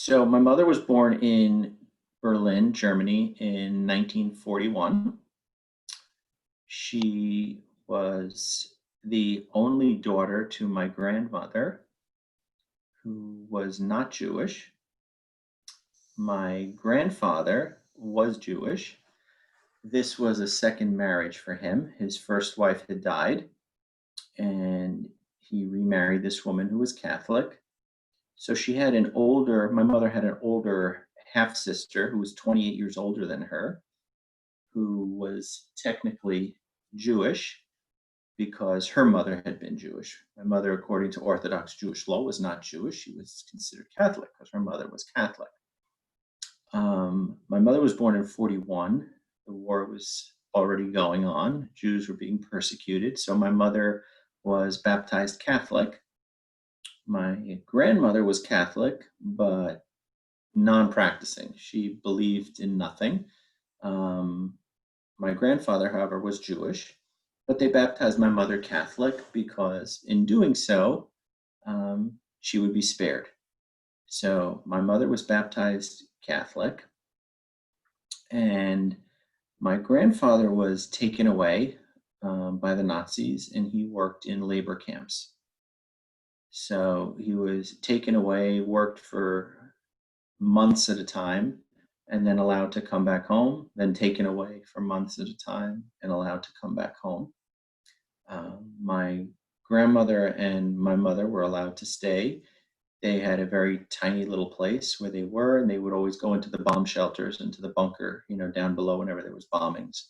So my mother was born in Berlin, Germany in 1941. She was the only daughter to my grandmother, who was not Jewish. My grandfather was Jewish. This was a second marriage for him. His first wife had died, and he remarried this woman who was Catholic. So my mother had an older half sister who was 28 years older than her, who was technically Jewish because her mother had been Jewish. My mother, according to Orthodox Jewish law, was not Jewish. She was considered Catholic because her mother was Catholic. My mother was born in 41. The war was already going on. Jews were being persecuted. So my mother was baptized Catholic. My grandmother was Catholic, but non-practicing. She believed in nothing. My grandfather, however, was Jewish, but they baptized my mother Catholic because in doing so, she would be spared. So my mother was baptized Catholic, and my grandfather was taken away by the Nazis, and he worked in labor camps. So he was taken away, worked for months at a time, and then allowed to come back home, then taken away for months at a time and allowed to come back home. My grandmother and my mother were allowed to stay. They had a very tiny little place where they were, and they would always go into the bomb shelters, into the bunker, down below whenever there was bombings.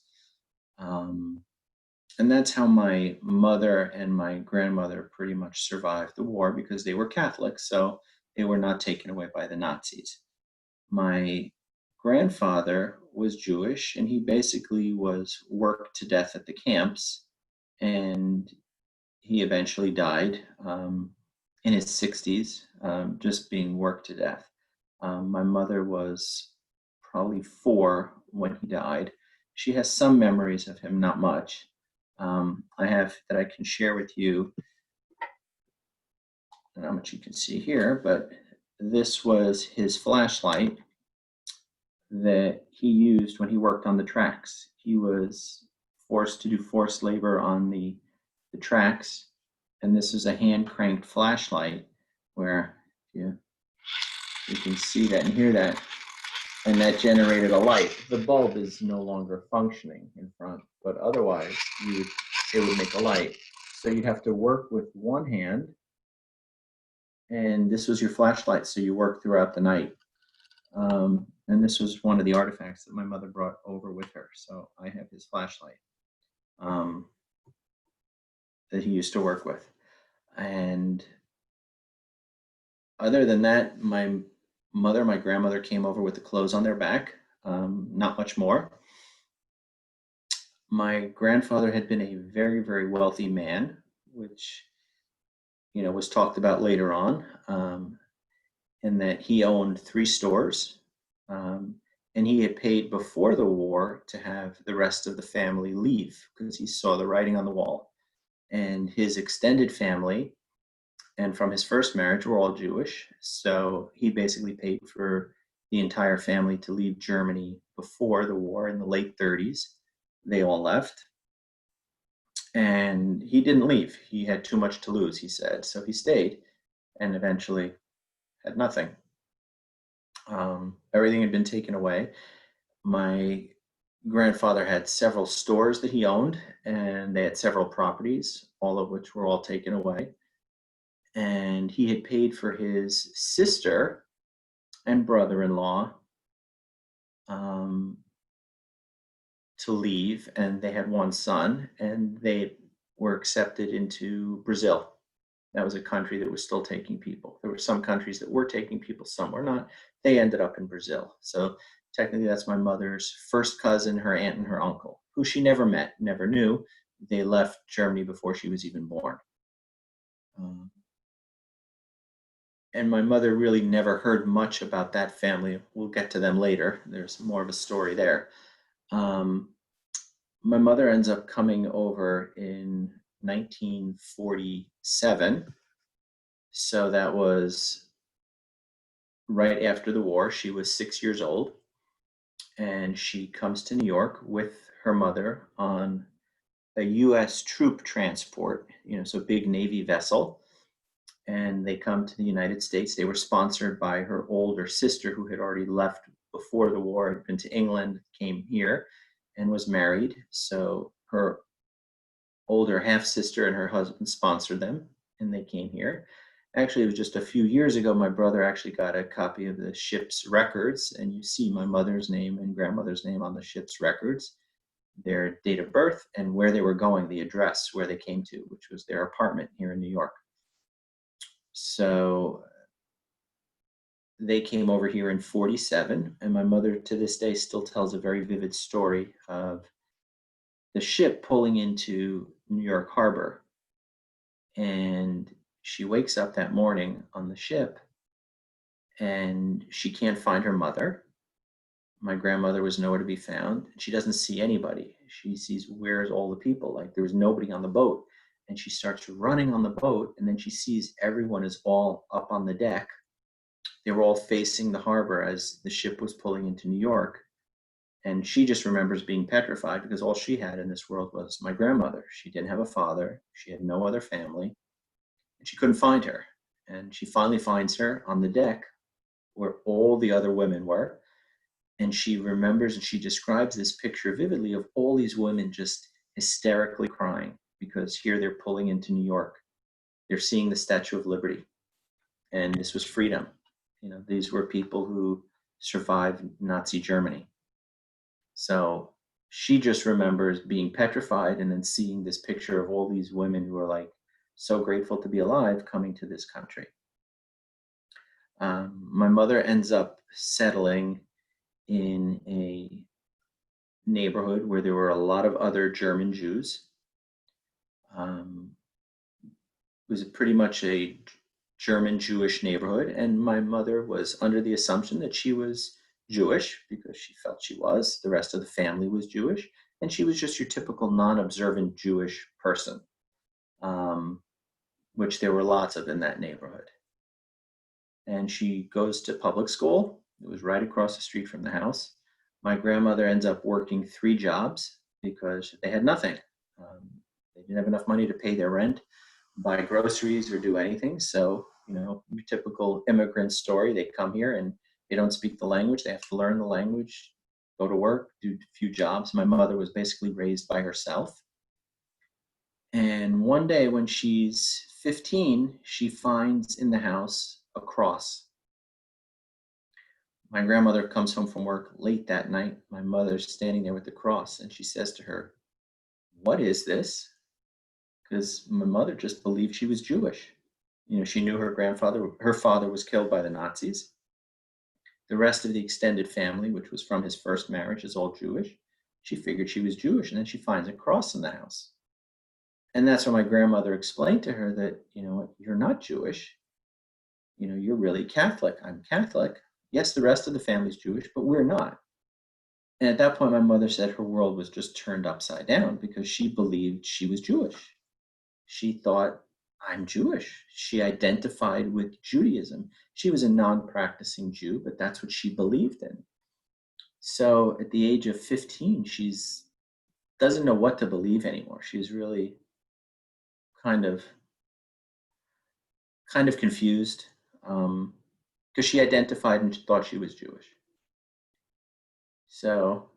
And that's how my mother and my grandmother pretty much survived the war, because they were Catholic, so they were not taken away by the Nazis. My grandfather was Jewish, and he basically was worked to death at the camps, and he eventually died in his 60s, just being worked to death. My mother was probably 4 when he died. She has some memories of him, not much. I have that I can share with you. I don't know how much you can see here, but this was his flashlight that he used when he worked on the tracks. He was forced to do forced labor on the tracks, and this is a hand cranked flashlight where you can see that and hear that, and that generated a light. The bulb is no longer functioning in front, but otherwise it would make a light. So you'd have to work with one hand, and this was your flashlight, so you worked throughout the night. And this was one of the artifacts that my mother brought over with her. So I have his flashlight that he used to work with. And other than that, my grandmother came over with the clothes on their back, not much more. My grandfather had been a very, very wealthy man, which, was talked about later on, in that he owned 3 stores. And he had paid before the war to have the rest of the family leave because he saw the writing on the wall. And his extended family, and from his first marriage, were all Jewish. So he basically paid for the entire family to leave Germany before the war in the late 30s. They all left. And he didn't leave. He had too much to lose, he said. So he stayed and eventually had nothing. Everything had been taken away. My grandfather had several stores that he owned, and they had several properties, all of which were all taken away. And he had paid for his sister and brother-in-law to leave, and they had 1 son, and they were accepted into Brazil. That was a country that was still taking people. There were some countries that were taking people, some were not. They ended up in Brazil. So technically that's my mother's first cousin, her aunt, and her uncle, who she never met, never knew. They left Germany before she was even born. And my mother really never heard much about that family. We'll get to them later. There's more of a story there. My mother ends up coming over in 1947. So that was right after the war. She was 6 years old, and she comes to New York with her mother on a U.S. troop transport, so big Navy vessel. And they come to the United States. They were sponsored by her older sister, who had already left before the war, had been to England, came here, and was married. So her older half sister and her husband sponsored them, and they came here. Actually, it was just a few years ago, my brother actually got a copy of the ship's records, and you see my mother's name and grandmother's name on the ship's records, their date of birth, and where they were going, the address where they came to, which was their apartment here in New York. So they came over here in 47, and my mother to this day still tells a very vivid story of the ship pulling into New York Harbor. And she wakes up that morning on the ship, and she can't find her mother. My grandmother was nowhere to be found. She doesn't see anybody. She sees, where's all the people? Like, there was nobody on the boat. And she starts running on the boat, and then she sees everyone is all up on the deck. They were all facing the harbor as the ship was pulling into New York. And she just remembers being petrified, because all she had in this world was my grandmother. She didn't have a father. She had no other family. And she couldn't find her. And she finally finds her on the deck where all the other women were. And she remembers, and she describes this picture vividly of all these women just hysterically crying, because here they're pulling into New York. They're seeing the Statue of Liberty. And this was freedom. These were people who survived Nazi Germany. So she just remembers being petrified, and then seeing this picture of all these women who are like so grateful to be alive coming to this country. My mother ends up settling in a neighborhood where there were a lot of other German Jews. It was pretty much a German Jewish neighborhood, and my mother was under the assumption that she was Jewish because she felt she was. The rest of the family was Jewish, and she was just your typical non-observant Jewish person, which there were lots of in that neighborhood. And she goes to public school. It was right across the street from the house. My grandmother ends up working 3 jobs because they had nothing. They didn't have enough money to pay their rent, buy groceries, or do anything. So, your typical immigrant story, they come here and they don't speak the language. They have to learn the language, go to work, do a few jobs. My mother was basically raised by herself. And one day when she's 15, she finds in the house a cross. My grandmother comes home from work late that night. My mother's standing there with the cross, and she says to her, "What is this?" Because my mother just believed she was Jewish. She knew her father was killed by the Nazis. The rest of the extended family, which was from his first marriage, is all Jewish. She figured she was Jewish, and then she finds a cross in the house. And that's when my grandmother explained to her that, you're not Jewish. You're really Catholic. I'm Catholic. Yes, the rest of the family's Jewish, but we're not. And at that point, my mother said her world was just turned upside down, because she believed she was Jewish. She thought, I'm Jewish. She identified with Judaism. She was a non-practicing Jew, but that's what she believed in. So at the age of 15, she's doesn't know what to believe anymore. She's really kind of confused, because she identified and thought she was Jewish. So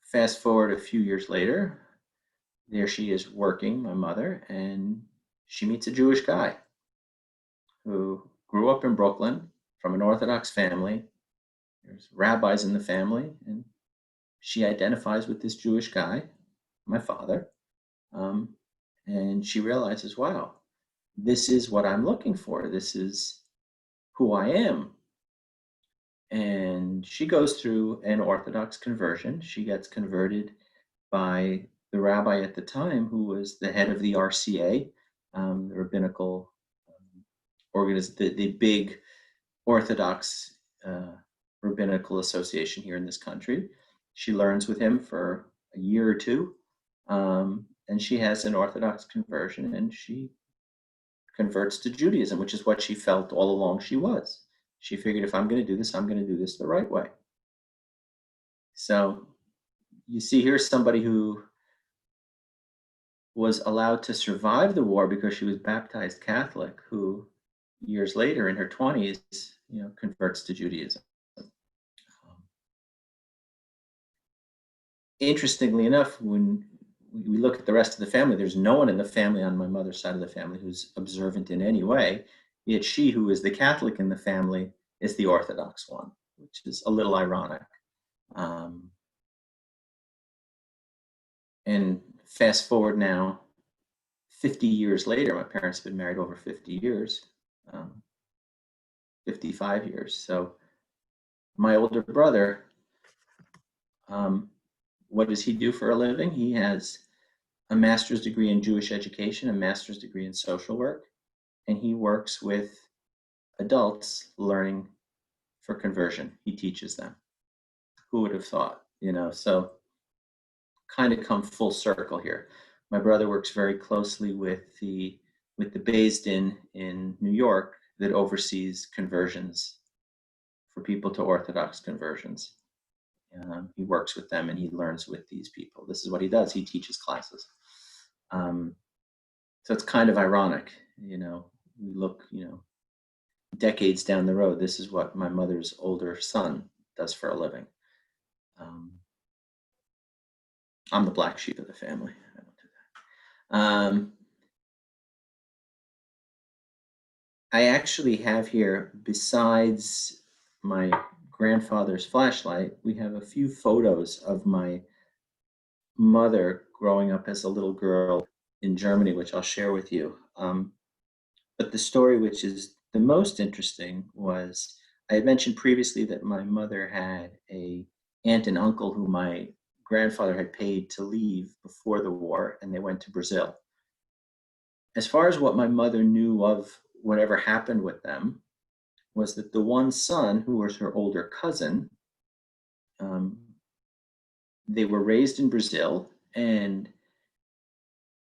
fast forward a few years later, there she is working, my mother, and she meets a Jewish guy who grew up in Brooklyn from an Orthodox family. There's rabbis in the family, and she identifies with this Jewish guy, my father, and she realizes, wow, this is what I'm looking for. This is who I am. And she goes through an Orthodox conversion. She gets converted by the rabbi at the time, who was the head of the RCA, the rabbinical organization, the big Orthodox rabbinical association here in this country. She learns with him for a year or two, and she has an Orthodox conversion, and she converts to Judaism, which is what she felt all along she was. she figured, if I'm going to do this, I'm going to do this the right way. So you see here's somebody who was allowed to survive the war because she was baptized Catholic, who years later in her 20s, converts to Judaism. Interestingly enough, when we look at the rest of the family, there's no one in the family on my mother's side of the family who's observant in any way, yet she, who is the Catholic in the family, is the Orthodox one, which is a little ironic. And fast forward now, 50 years later, my parents have been married over 50 years, 55 years. So my older brother, what does he do for a living? He has a master's degree in Jewish education, a master's degree in social work, and he works with adults learning for conversion. He teaches them. Who would have thought, so kind of come full circle here. My brother works very closely with the Beis Din in New York that oversees conversions for people to Orthodox conversions. He works with them and he learns with these people. This is what he does. He teaches classes. So it's kind of ironic, we look, decades down the road. This is what my mother's older son does for a living. I'm the black sheep of the family. I don't do that. I actually have here, besides my grandfather's flashlight, we have a few photos of my mother growing up as a little girl in Germany, which I'll share with you. But the story which is the most interesting was, I had mentioned previously that my mother had an aunt and uncle who my grandfather had paid to leave before the war, and they went to Brazil. As far as what my mother knew of whatever happened with them, was that the one son, who was her older cousin, they were raised in Brazil, and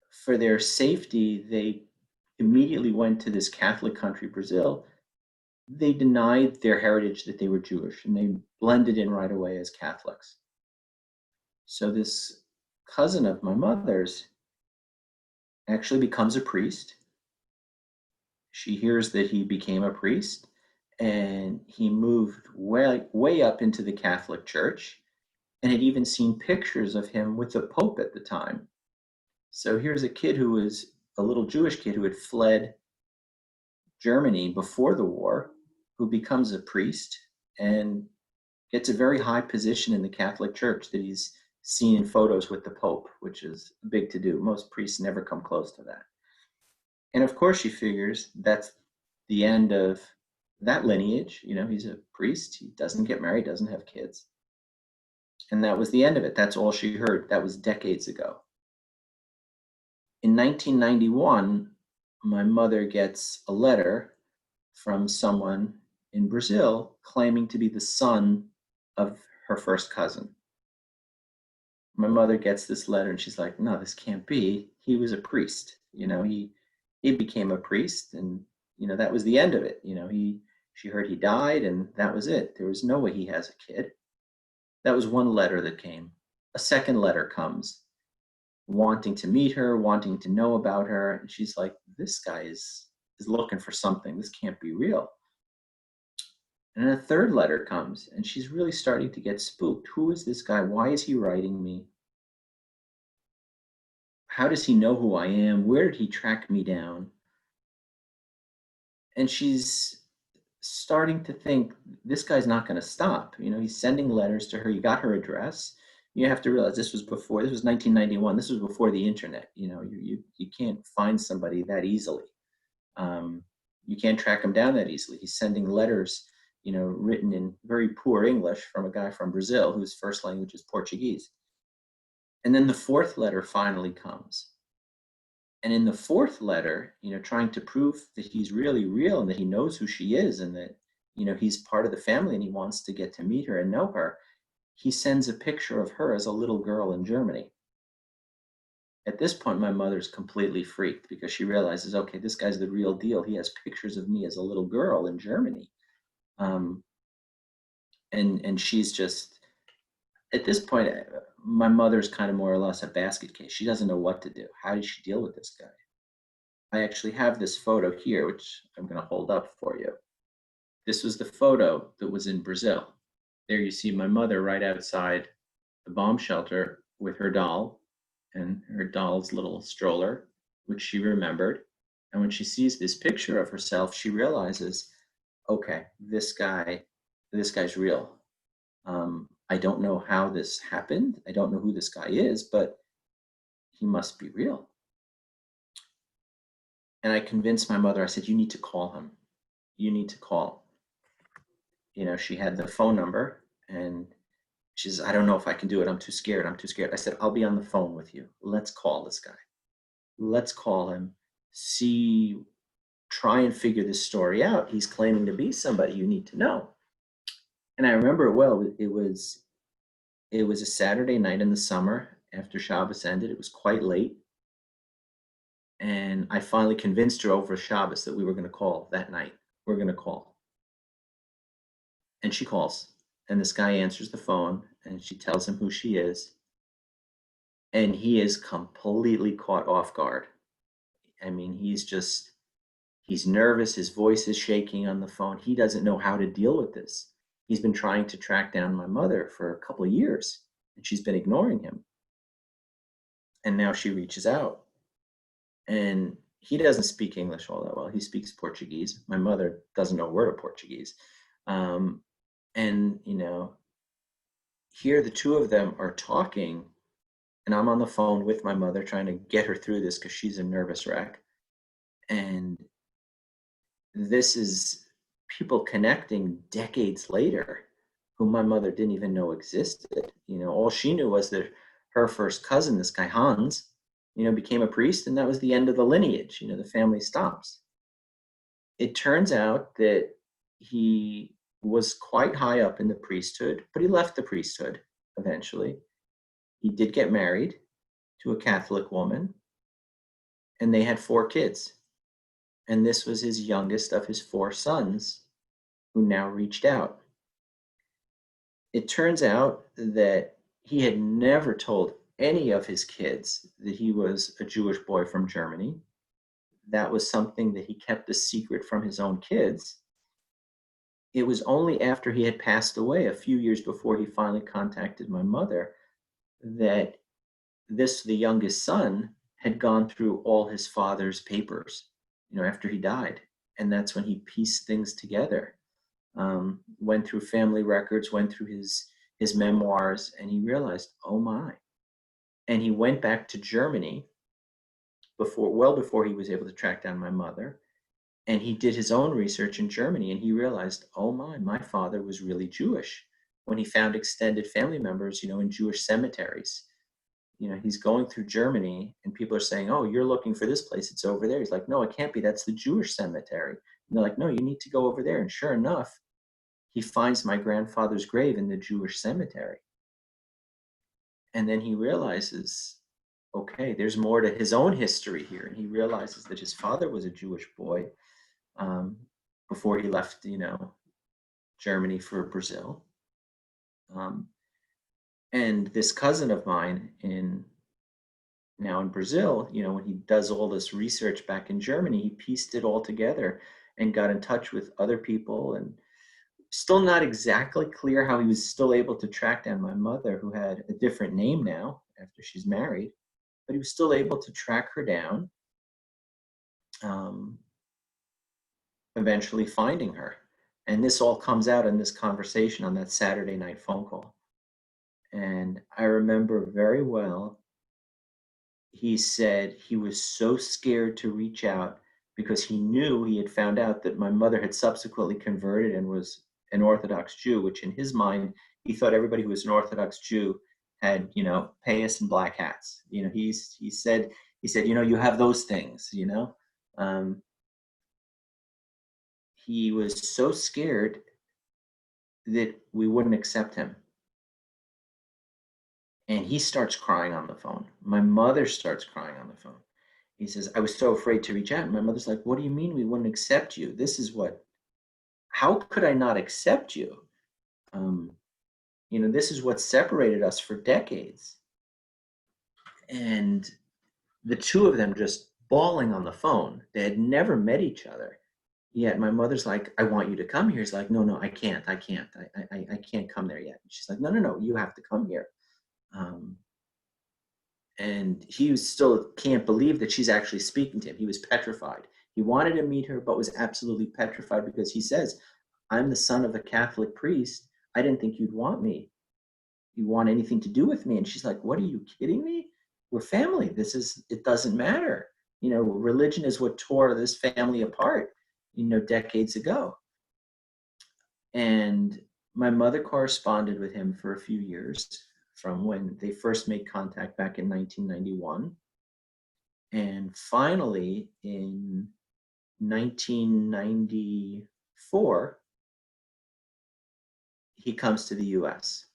for their safety, they immediately went to this Catholic country, Brazil. They denied their heritage that they were Jewish, and they blended in right away as Catholics. So this cousin of my mother's actually becomes a priest. She hears that he became a priest, and he moved way up into the Catholic Church, and had even seen pictures of him with the Pope at the time. So here's a kid who was a little Jewish kid who had fled Germany before the war, who becomes a priest and gets a very high position in the Catholic Church that he's seen in photos with the Pope, which is big to do. Most priests never come close to that. And of course, she figures that's the end of that lineage. He's a priest, he doesn't get married, doesn't have kids. And that was the end of it. That's all she heard. That was decades ago. In 1991, my mother gets a letter from someone in Brazil claiming to be the son of her first cousin. My mother gets this letter and she's like, no, this can't be. He was a priest. He became a priest, and that was the end of it. She heard he died, and that was it. There was no way he has a kid. That was one letter that came. A second letter comes, wanting to meet her, wanting to know about her. And she's like, this guy is looking for something. This can't be real. And then a third letter comes, and she's really starting to get spooked. Who is this guy? Why is he writing me? How does he know who I am? Where did he track me down? And she's starting to think, this guy's not going to stop. He's sending letters to her. You got her address. You have to realize this was 1991. This was before the internet. You can't find somebody that easily. You can't track him down that easily. He's sending letters, written in very poor English from a guy from Brazil whose first language is Portuguese. And then the fourth letter finally comes. And in the fourth letter, trying to prove that he's really real and that he knows who she is and that, he's part of the family and he wants to get to meet her and know her, he sends a picture of her as a little girl in Germany. At this point, my mother's completely freaked because she realizes, okay, this guy's the real deal. He has pictures of me as a little girl in Germany. Um, and she's just, at this point, my mother's kind of more or less a basket case. She doesn't know what to do. How does she deal with this guy? I actually have this photo here, which I'm going to hold up for you. This was the photo that was in Brazil. There you see my mother right outside the bomb shelter with her doll and her doll's little stroller, which she remembered. And when she sees this picture of herself, she realizes, okay, this guy's real. I don't know how this happened. I don't know who this guy is, but he must be real. And I convinced my mother, I said, you need to call him. You need to call. She had the phone number and she says, I don't know if I can do it. I'm too scared. I'm too scared. I said, I'll be on the phone with you. Let's call this guy. Let's call him. Try and figure this story out. He's claiming to be somebody you need to know. And I remember it well. It was a Saturday night in the summer after Shabbos ended. It was quite late. And I finally convinced her over Shabbos that we were going to call that night. We're going to call. And she calls. And this guy answers the phone and she tells him who she is. And he is completely caught off guard. I mean, he's nervous. His voice is shaking on the phone. He doesn't know how to deal with this. He's been trying to track down my mother for a couple of years and she's been ignoring him. And now she reaches out. And he doesn't speak English all that well. He speaks Portuguese. My mother doesn't know a word of Portuguese. And here the two of them are talking and I'm on the phone with my mother trying to get her through this because she's a nervous wreck. And this is people connecting decades later who my mother didn't even know existed. All she knew was that her first cousin, this guy Hans, became a priest, and that was the end of the lineage. The family stops. It turns out that he was quite high up in the priesthood, but he left the priesthood eventually. He did get married to a Catholic woman, and they had 4 kids. And this was his youngest of his 4 sons, who now reached out. It turns out that he had never told any of his kids that he was a Jewish boy from Germany. That was something that he kept a secret from his own kids. It was only after he had passed away a few years before he finally contacted my mother that the youngest son, had gone through all his father's papers, after he died. And that's when he pieced things together. Went through family records, went through his memoirs, and he realized, oh my. And he went back to Germany well before he was able to track down my mother. And he did his own research in Germany and he realized, oh my father was really Jewish. When he found extended family members, in Jewish cemeteries, he's going through Germany and people are saying, oh, you're looking for this place, it's over there. He's like, no, it can't be. That's the Jewish cemetery. And they're like, no, you need to go over there. And sure enough, he finds my grandfather's grave in the Jewish cemetery. And then he realizes, okay, there's more to his own history here. And he realizes that his father was a Jewish boy before he left, Germany for Brazil. And this cousin of mine now in Brazil, when he does all this research back in Germany, he pieced it all together and got in touch with other people, and still not exactly clear how he was still able to track down my mother, who had a different name now after she's married, but he was still able to track her down, eventually finding her. And this all comes out in this conversation on that Saturday night phone call. And I remember very well, he said he was so scared to reach out because he knew he had found out that my mother had subsequently converted and was an Orthodox Jew, which in his mind, he thought everybody who was an Orthodox Jew had, payas and black hats. He said, you have those things, he was so scared that we wouldn't accept him. And he starts crying on the phone. My mother starts crying on the phone. He says, I was so afraid to reach out. And my mother's like, what do you mean we wouldn't accept you? This is what how could I not accept you? Um, this is what separated us for decades. And the two of them just bawling on the phone. They had never met each other. Yet my mother's like, I want you to come here. He's like, no, I can't. I can't come there yet. And she's like, no, you have to come here. Um, and he still can't believe that she's actually speaking to him. He was petrified. He wanted to meet her, but was absolutely petrified because he says, I'm the son of a Catholic priest. I didn't think you'd want me. You want anything to do with me? And she's like, what, are you kidding me? We're family. It doesn't matter. Religion is what tore this family apart, decades ago. And my mother corresponded with him for a few years from when they first made contact back in 1991. And finally, in 1994, he comes to the US.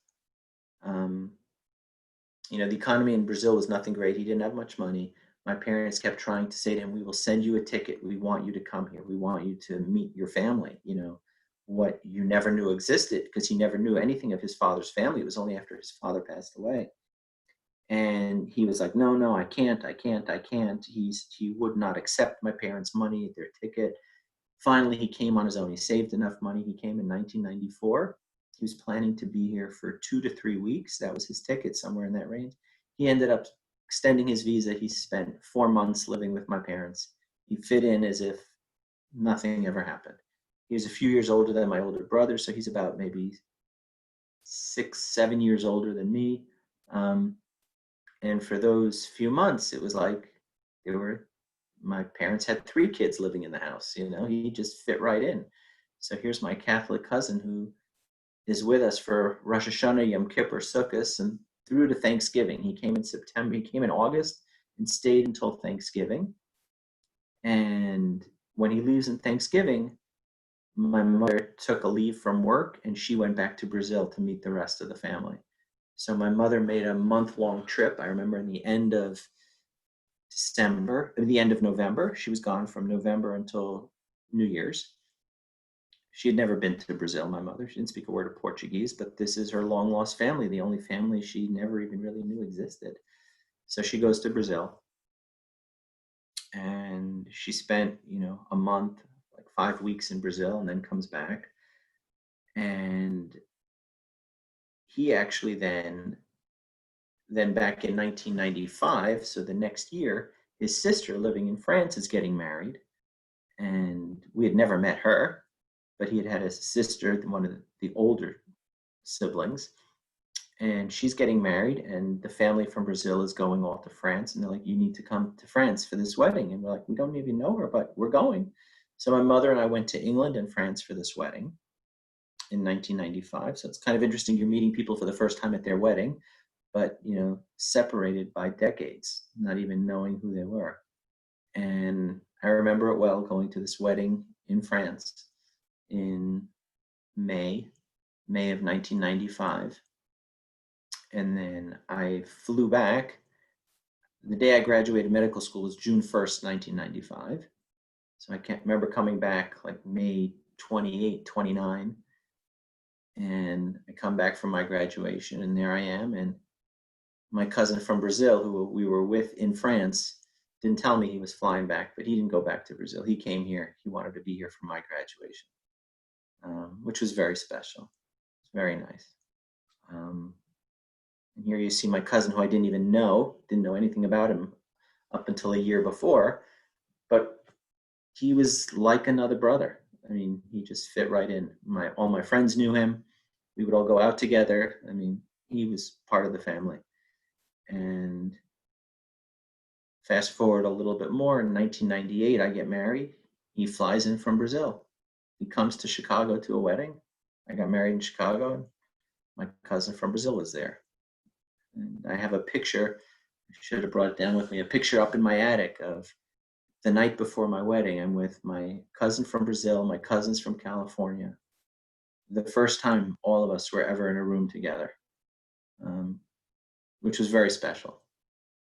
The economy in Brazil was nothing great. He didn't have much money. My parents kept trying to say to him, we will send you a ticket. We want you to come here. We want you to meet your family, what you never knew existed, because he never knew anything of his father's family. It was only after his father passed away. And he was like, no, I can't. He would not accept my parents' money, their ticket. Finally, he came on his own. He saved enough money. He came in 1994. He was planning to be here for 2 to 3 weeks. That was his ticket, somewhere in that range. He ended up extending his visa. He spent 4 months living with my parents. He fit in as if nothing ever happened. He was a few years older than my older brother, so he's about maybe 6, 7 years older than me. And for those few months, it was like my parents had 3 kids living in the house. He just fit right in. So here's my Catholic cousin who is with us for Rosh Hashanah, 𝘂𝗍𝗄𝗃, Sukkot, and through to Thanksgiving. He came in September. He came in August and stayed until Thanksgiving. And when he leaves in Thanksgiving, my mother took a leave from work and she went back to Brazil to meet the rest of the family. So my mother made a month-long trip. I remember in the end of November. She was gone from November until New Year's. She had never been to Brazil, my mother. She didn't speak a word of Portuguese, but this is her long-lost family, the only family she never even really knew existed. So she goes to Brazil. And she spent, a month, like 5 weeks in Brazil, and then comes back. And he actually then back in 1995, so the next year, his sister living in France is getting married. And we had never met her, but he had a sister, one of the older siblings, and she's getting married, and the family from Brazil is going off to France, and they're like, you need to come to France for this wedding. And we're like, we don't even know her, but we're going. So my mother and I went to England and France for this wedding in 1995. So it's kind of interesting. You're meeting people for the first time at their wedding, but, separated by decades, not even knowing who they were. And I remember it well, going to this wedding in France in May of 1995. And then I flew back. The day I graduated medical school was June 1st, 1995. So I can't remember coming back like May 28, 29. And I come back from my graduation, and there I am. And my cousin from Brazil, who we were with in France, didn't tell me he was flying back, but he didn't go back to Brazil. He came here. He wanted to be here for my graduation, which was very special. It's very nice. And here you see my cousin, who I didn't know anything about him up until a year before, but he was like another brother. I mean, he just fit right in. All my friends knew him. We would all go out together. I mean, he was part of the family. And fast forward a little bit more, in 1998, I get married. He flies in from Brazil. He comes to Chicago to a wedding. I got married in Chicago, and my cousin from Brazil was there. And I have a picture, I should have brought it down with me, a picture up in my attic of the night before my wedding. I'm with my cousin from Brazil, my cousins from California. The first time all of us were ever in a room together, which was very special.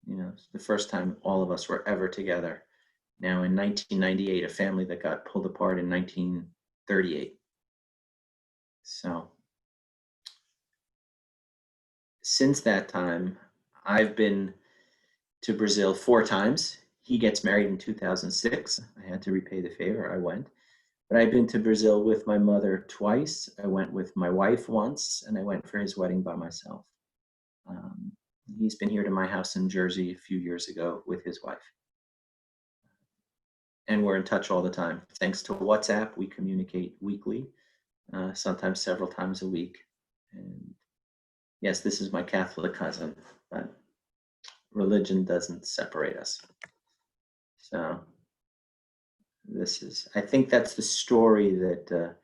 The first time all of us were ever together. Now in 1998, a family that got pulled apart in 1938. So since that time, I've been to Brazil 4 times. He gets married in 2006. I had to repay the favor. I went. But I've been to Brazil with my mother twice. I went with my wife once, and I went for his wedding by myself. Um, he's been here to my house in Jersey a few years ago with his wife. And we're in touch all the time. Thanks to WhatsApp, we communicate weekly, sometimes several times a week. And yes, this is my Catholic cousin, but religion doesn't separate us. So I think that's the story that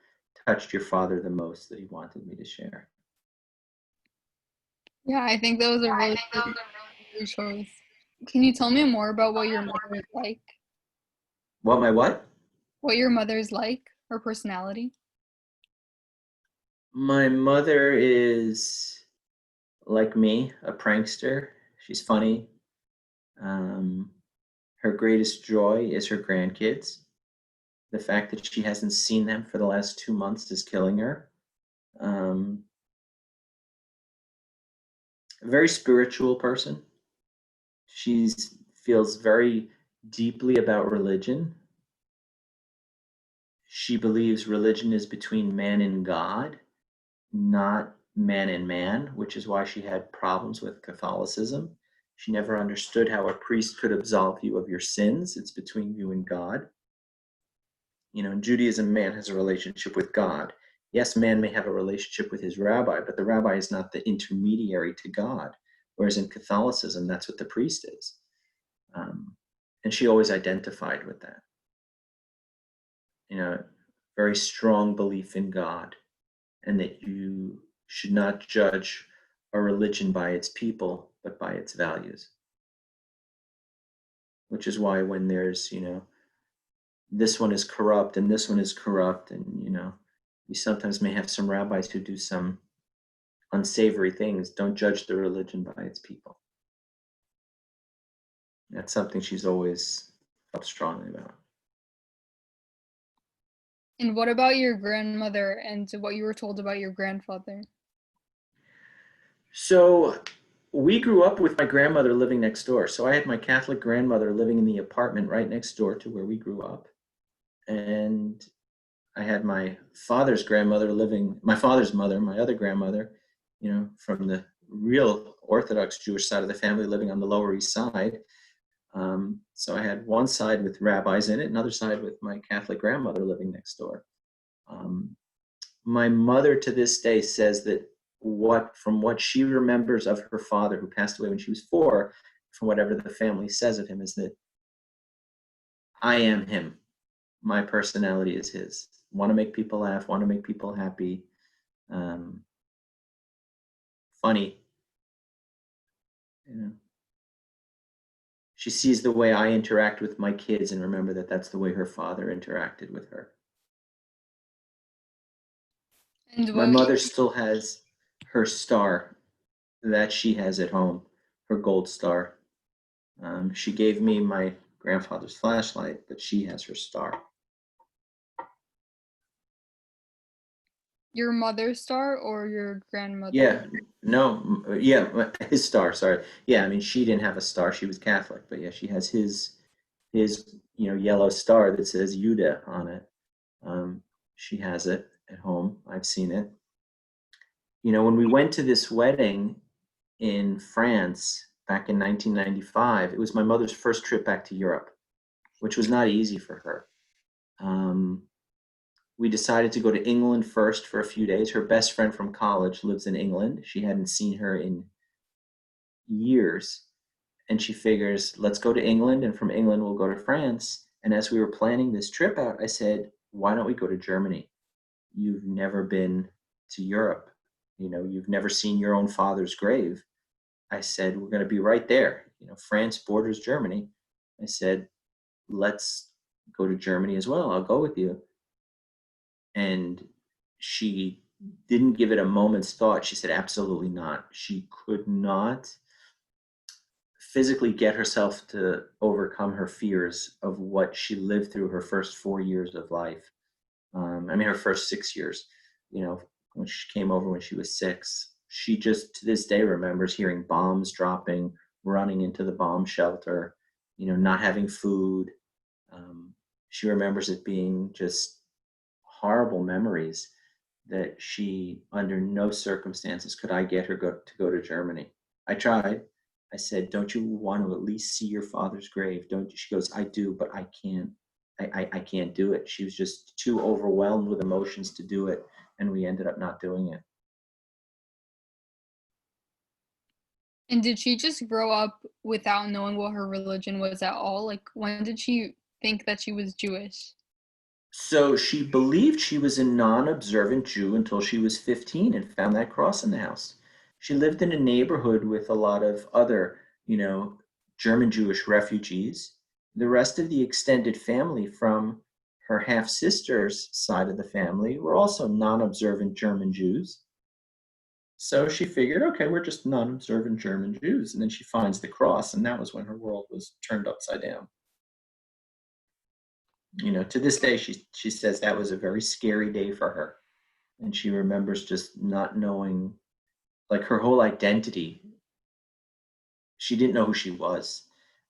touched your father the most that he wanted me to share. Yeah, I think that was a really good choice. Can you tell me more about what your mother is like? What, my what? What your mother is like, her personality? My mother is, like me, a prankster. She's funny. Her greatest joy is her grandkids. The fact that she hasn't seen them for the last 2 months is killing her. A very spiritual person. She feels very deeply about religion. She believes religion is between man and God, not man and man, which is why she had problems with Catholicism. She never understood how a priest could absolve you of your sins. It's between you and God. You know, in Judaism, man has a relationship with God. Yes, man may have a relationship with his rabbi, but the rabbi is not the intermediary to God. Whereas in Catholicism, that's what the priest is. And she always identified with that. You know, very strong belief in God, and that you should not judge a religion by its people, but by its values. Which is why when there's, this one is corrupt and this one is corrupt, and, you sometimes may have some rabbis who do some unsavory things. Don't judge the religion by its people. That's something she's always felt strongly about. And what about your grandmother and what you were told about your grandfather? So we grew up with my grandmother living next door. So I had my Catholic grandmother living in the apartment right next door to where we grew up. And I had my father's grandmother living, my father's mother, my other grandmother, from the real Orthodox Jewish side of the family living on the Lower East Side. So I had one side with rabbis in it, another side with my Catholic grandmother living next door. My mother to this day says that from what she remembers of her father, who passed away when she was 4, from whatever the family says of him, is that I am him. My personality is his. Want to make people laugh, want to make people happy, funny. She sees the way I interact with my kids and remember that that's the way her father interacted with her. And My mother still has her star that she has at home, her gold star. She gave me my grandfather's flashlight, but she has her star. your mother's star or your grandmother? Yeah, no, yeah, his star. Sorry. Yeah, I mean, she didn't have a star. She was Catholic, but yeah, she has his yellow star that says Judah on it. She has it at home. I've seen it. When we went to this wedding in France back in 1995, it was my mother's first trip back to Europe, which was not easy for her. We decided to go to England first for a few days. Her best friend from college lives in England. She hadn't seen her in years. And she figures, let's go to England, and from England we'll go to France. And as we were planning this trip out, I said, why don't we go to Germany? You've never been to Europe. You've never seen your own father's grave. I said, we're going to be right there. France borders Germany. I said, let's go to Germany as well. I'll go with you. And she didn't give it a moment's thought. She said, absolutely not. She could not physically get herself to overcome her fears of what she lived through her first 4 years of life. Her first 6 years. when she came over when she was 6. She just to this day remembers hearing bombs dropping, running into the bomb shelter, not having food. She remembers it being just horrible memories that she, under no circumstances, could I get her to go to Germany. I tried. I said, "Don't you want to at least see your father's grave? Don't you?" She goes, "I do, but I can't. I can't do it." She was just too overwhelmed with emotions to do it, and we ended up not doing it. And did she just grow up without knowing what her religion was at all? Like, when did she think that she was Jewish? So she believed she was a non-observant Jew until she was 15 and found that cross in the house. She lived in a neighborhood with a lot of other, German Jewish refugees. The rest of the extended family from her half sister's side of the family were also non-observant German Jews. So she figured, okay, we're just non-observant German Jews. And then she finds the cross, and that was when her world was turned upside down. To this day, she says that was a very scary day for her. And she remembers just not knowing, like, her whole identity. She didn't know who she was.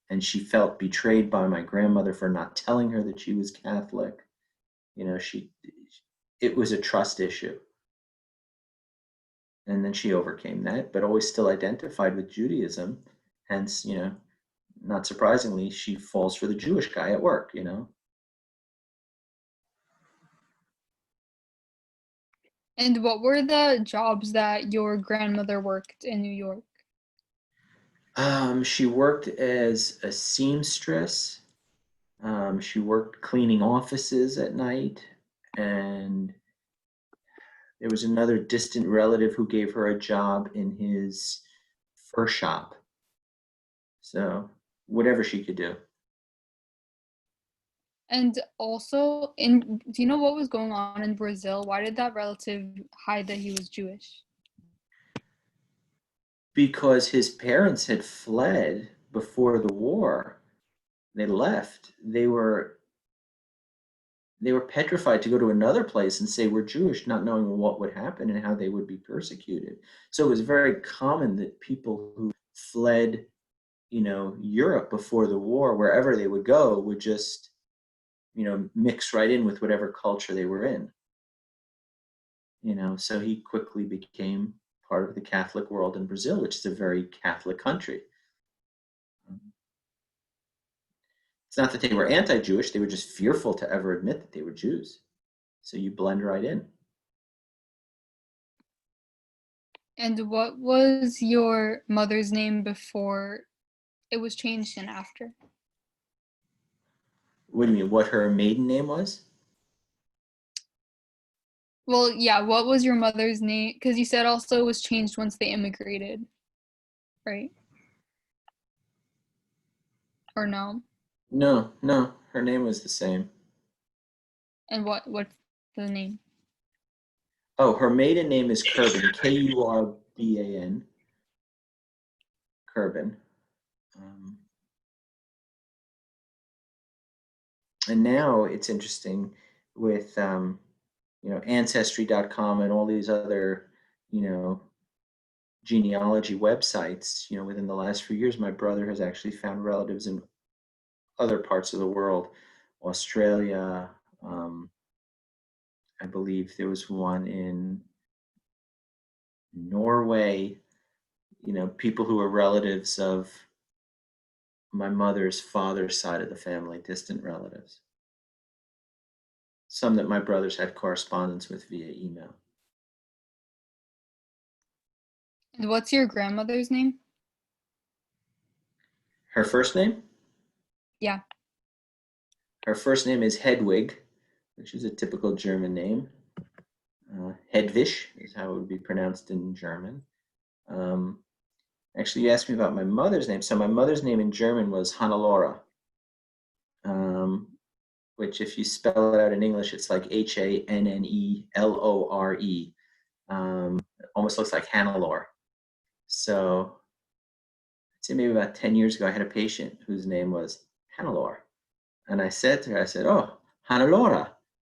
And she felt betrayed by my grandmother for not telling her that she was Catholic. It was a trust issue. And then she overcame that, but always still identified with Judaism. Hence, not surprisingly, she falls for the Jewish guy at work. And what were the jobs that your grandmother worked in New York? She worked as a seamstress. She worked cleaning offices at night, and there was another distant relative who gave her a job in his fur shop. So whatever she could do. And also, do you know what was going on in Brazil? Why did that relative hide that he was Jewish? Because his parents had fled before the war. They left. They were petrified to go to another place and say we're Jewish, not knowing what would happen and how they would be persecuted. So it was very common that people who fled, Europe before the war, wherever they would go, would just, mix right in with whatever culture they were in. So he quickly became part of the Catholic world in Brazil, which is a very Catholic country. It's not that they were anti-Jewish, they were just fearful to ever admit that they were Jews. So you blend right in. And what was your mother's name before it was changed and after? What do you mean, what her maiden name was? Well, yeah, what was your mother's name? Because you said also it was changed once they immigrated, right? Or no? No, no, her name was the same. And what's the name? Oh, her maiden name is 𝘂𝗏𝗏, K-U-R-B-A-N, 𝘂𝗏𝗏. And now it's interesting with, Ancestry.com and all these other, genealogy websites. Within the last few years, my brother has actually found relatives in other parts of the world, Australia. I believe there was one in Norway. People who are relatives of my mother's father's side of the family, distant relatives. Some that my brothers had correspondence with via email. And what's your grandmother's name? Her first name? Yeah. Her first name is Hedwig, which is a typical German name. Hedwig is how it would be pronounced in German. Actually, you asked me about my mother's name. So my mother's name in German was Hannelore, which if you spell it out in English, it's like Hannelore. It almost looks like Hannelore. So I'd say maybe about 10 years ago, I had a patient whose name was Hannelore. And I said to her, I said, "Oh, Hannelore."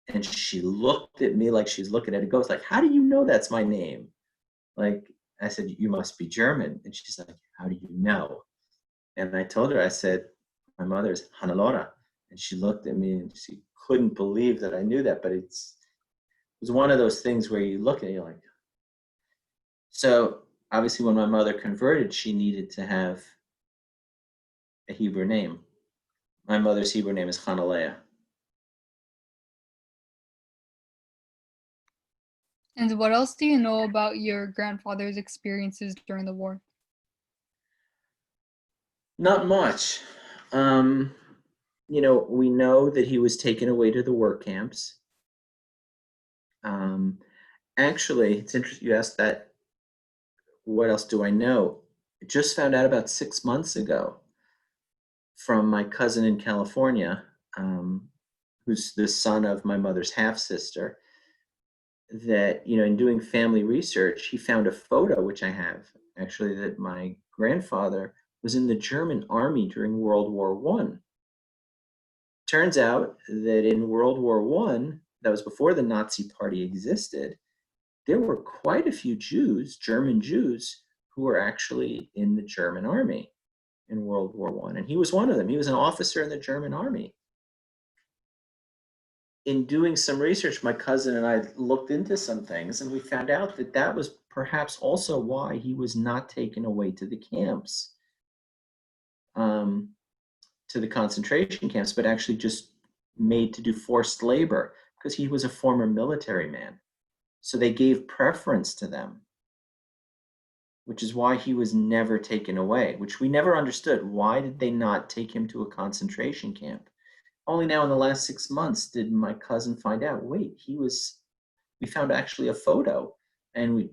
And she looked at me like she's looking at a ghost, like, how do you know that's my name? Like, I said, you must be German. And she's like, how do you know? And I told her, I said, my mother's Hannelore. And she looked at me and she couldn't believe that I knew that. But it was one of those things where you look at it, you're like, so obviously when my mother converted, she needed to have a Hebrew name. My mother's Hebrew name is Hanalea. And what else do you know about your grandfather's experiences during the war? Not much. We know that he was taken away to the work camps. Actually, it's interesting you asked that. What else do I know? I just found out about 6 months ago from my cousin in California, who's the son of my mother's half-sister, that, in doing family research, he found a photo, which I have, actually, that my grandfather was in the German army during World War I. Turns out that in World War I, that was before the Nazi Party existed, there were quite a few Jews, German Jews, who were actually in the German army in World War I. And he was one of them. He was an officer in the German army. In doing some research, my cousin and I looked into some things, and we found out that that was perhaps also why he was not taken away to the camps, to the concentration camps, but actually just made to do forced labor, because he was a former military man. So they gave preference to them, which is why he was never taken away, which we never understood. Why did they not take him to a concentration camp? Only now in the last 6 months did my cousin find out, wait, we found actually a photo, and we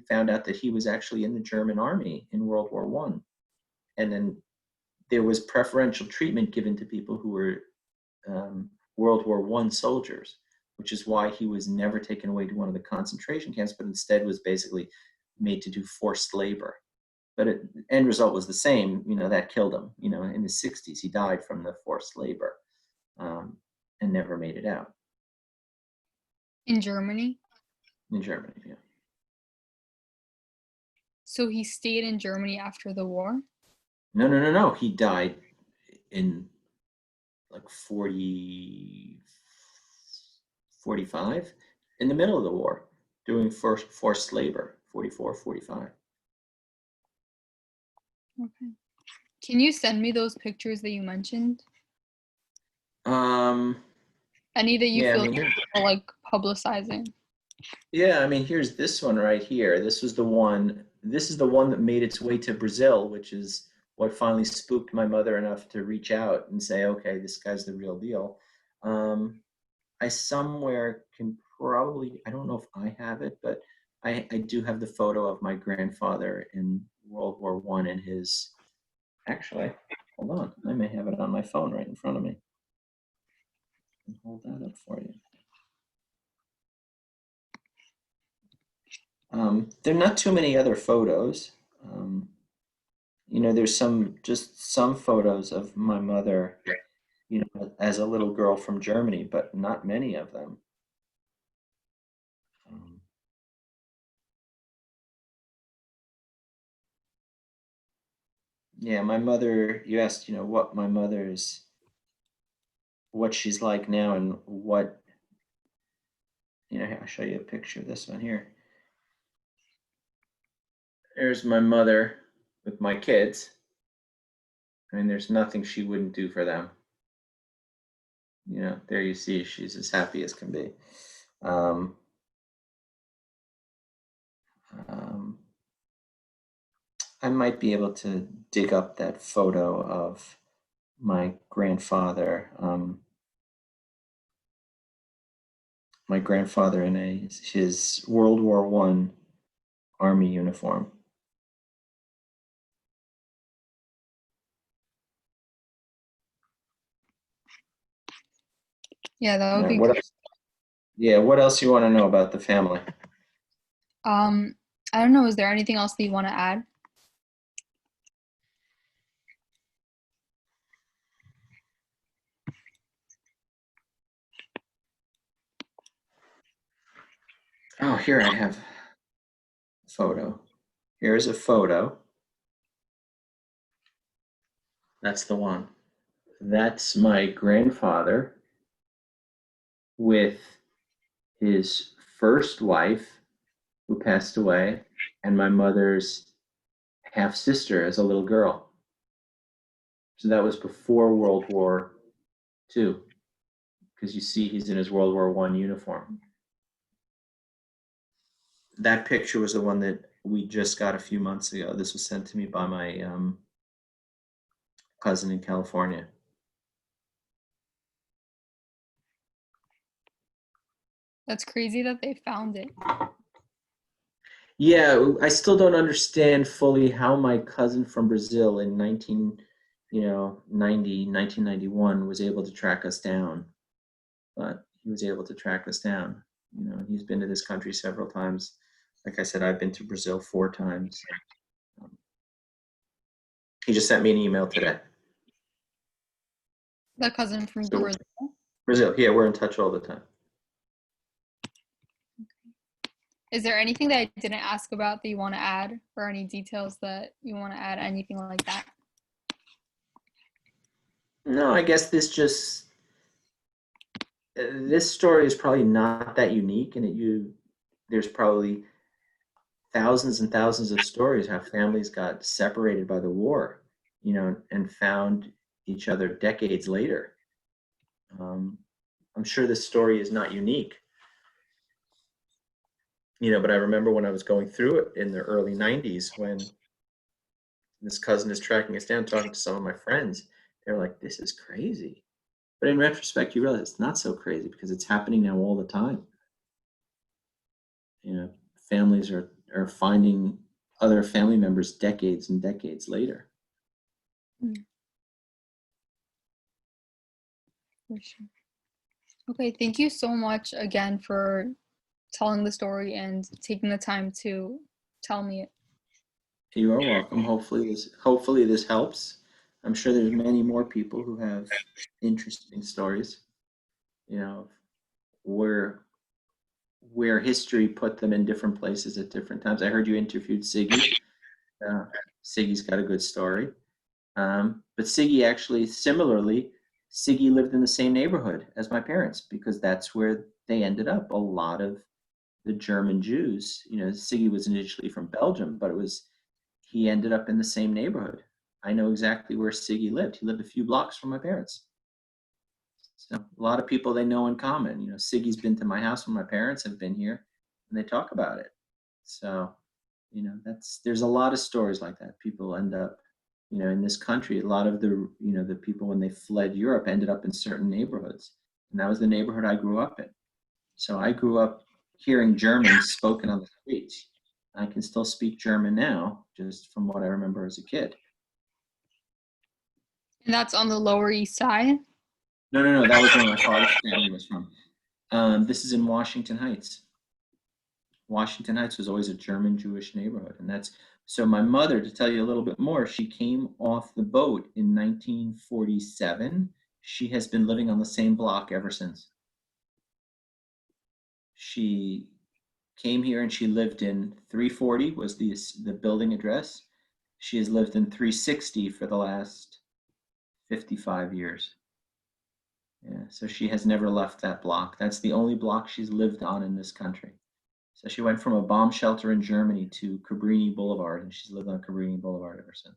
found out that he was actually in the German army in World War I. And then there was preferential treatment given to people who were World War I soldiers, which is why he was never taken away to one of the concentration camps, but instead was basically made to do forced labor. But the end result was the same. That killed him. In his 60s, he died from the forced labor, and never made it out. In Germany? In Germany, yeah. So he stayed in Germany after the war? No. He died in like 45, in the middle of the war, doing forced labor, 44, 45. Okay. Can you send me those pictures that you mentioned? Any that you Yeah, feel like publicizing? Yeah, here's this one right here. This is the one that made its way to Brazil, which is what finally spooked my mother enough to reach out and say, okay, this guy's the real deal. I somewhere can probably, I don't know if I have it, but I do have the photo of my grandfather in World War I and his, actually, hold on, I may have it on my phone right in front of me. I'll hold that up for you. There are not too many other photos. There's some photos of my mother, as a little girl from Germany, but not many of them. Yeah, my mother, you asked, what she's like now and what, here, I'll show you a picture of this one here. There's my mother with my kids. There's nothing she wouldn't do for them. There you see, she's as happy as can be. I might be able to dig up that photo of my grandfather. My grandfather in his World War I Army uniform. Yeah, that would be What great. else? Yeah, what else you want to know about the family? I don't know, is there anything else that you want to add? Oh, here I have a photo. Here's a photo. That's the one. That's my grandfather with his first wife who passed away and my mother's half sister as a little girl. So that was before World War II, because you see he's in his World War I uniform. That picture was the one that we just got a few months ago. This was sent to me by my cousin in California. That's crazy that they found it. Yeah, I still don't understand fully how my cousin from Brazil in 1991 was able to track us down. But he was able to track us down. He's been to this country several times. Like I said, I've been to Brazil 4 times. He just sent me an email today. The cousin from So Brazil. Brazil, yeah, we're in touch all the time. Is there anything that I didn't ask about that you want to add, or any details that you want to add, anything like that? No, I guess this story is probably not that unique, and there's probably thousands and thousands of stories how families got separated by the war, and found each other decades later. I'm sure this story is not unique, but I remember when I was going through it in the early 90s when this cousin is tracking us down, talking to some of my friends, they're like, this is crazy. But in retrospect, you realize it's not so crazy because it's happening now all the time. Families are finding other family members decades and decades later. For sure. Okay, thank you so much again for telling the story and taking the time to tell me it. You are welcome. Hopefully this helps. I'm sure there's many more people who have interesting stories, where history put them in different places at different times. I heard you interviewed 𝘂𝗍𝗍. 𝘂𝗍's got a good story. But 𝘂𝗍 actually, similarly, 𝘂𝗍 lived in the same neighborhood as my parents because that's where they ended up. A lot of the German Jews, 𝘂𝗍 was initially from Belgium, but he ended up in the same neighborhood. I know exactly where 𝘂𝗍 lived. He lived a few blocks from my parents. So a lot of people they know in common. 𝘂𝗍's been to my house when my parents have been here, and they talk about it. So, there's a lot of stories like that. People end up, in this country. A lot of the people when they fled Europe ended up in certain neighborhoods, and that was the neighborhood I grew up in. So I grew up hearing German spoken on the streets. I can still speak German now, just from what I remember as a kid. And that's on the Lower East Side? No. That was where my father's family was from. This is in Washington Heights. Washington Heights was always a German Jewish neighborhood. And so my mother, to tell you a little bit more, she came off the boat in 1947. She has been living on the same block ever since. She came here and she lived in 340 was the building address. She has lived in 360 for the last 55 years. Yeah, so she has never left that block. That's the only block she's lived on in this country. So she went from a bomb shelter in Germany to Cabrini Boulevard, and she's lived on Cabrini Boulevard ever since.